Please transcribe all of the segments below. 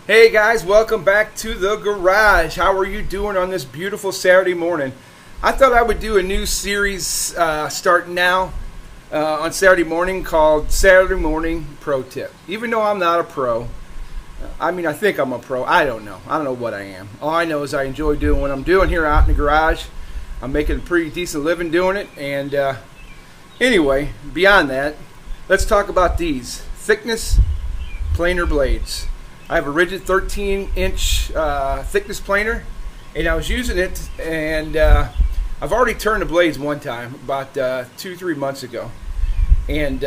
Hey guys, welcome back to the garage. How are you doing on this beautiful Saturday morning? I thought I would do a new series starting now on Saturday morning called Saturday Morning Pro Tip. Even though I'm not a pro, I think I'm a pro. I don't know. I don't know what I am. All I know is I enjoy doing what I'm doing here out in the garage. I'm making a pretty decent living doing it. And anyway, beyond that, let's talk about these thickness planer blades. I have a Ridgid 13-inch thickness planer, and I was using it, and I've already turned the blades one time, about 2-3 months ago. And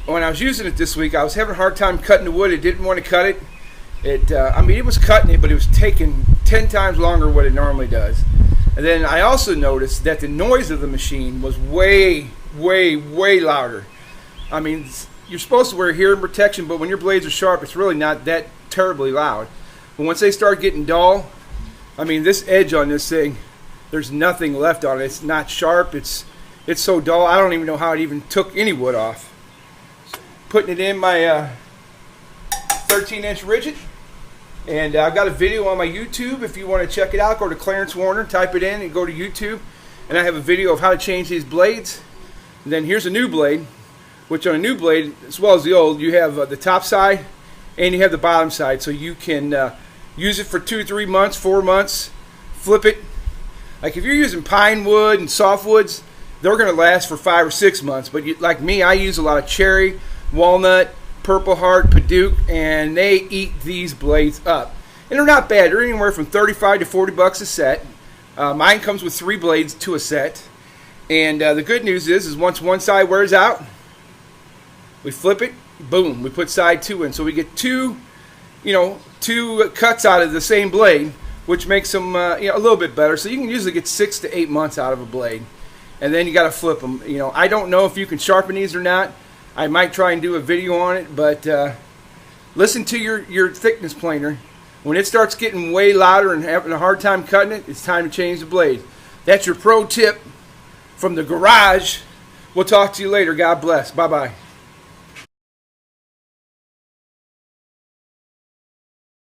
when I was using it this week, I was having a hard time cutting the wood. It didn't want to cut it. It was cutting it, but it was taking 10 times longer what it normally does. And then I also noticed that the noise of the machine was way, way, way louder. You're supposed to wear hearing protection, but when your blades are sharp, it's really not that terribly loud. But once they start getting dull, this edge on this thing, there's nothing left on it. It's not sharp. It's so dull, I don't even know how it even took any wood off. Putting it in my 13-inch Ridgid, and I've got a video on my YouTube. If you want to check it out, go to Clarence Warner, type it in, and go to YouTube, and I have a video of how to change these blades. And then here's a new blade, which on a new blade, as well as the old, you have the top side and you have the bottom side. So you can use it for 2-3 months, 4 months, flip it. Like if you're using pine wood and softwoods, they're going to last for 5 or 6 months. But like me, I use a lot of cherry, walnut, purple heart, padauk, and they eat these blades up. And they're not bad. They're anywhere from $35 to $40 a set. Mine comes with 3 blades to a set. And the good news is once one side wears out, we flip it, boom, we put side 2 in. So we get two cuts out of the same blade, which makes them a little bit better. So you can usually get 6 to 8 months out of a blade. And then you got to flip them. I don't know if you can sharpen these or not. I might try and do a video on it, but listen to your thickness planer. When it starts getting way louder and having a hard time cutting it, it's time to change the blade. That's your pro tip from the garage. We'll talk to you later. God bless. Bye-bye.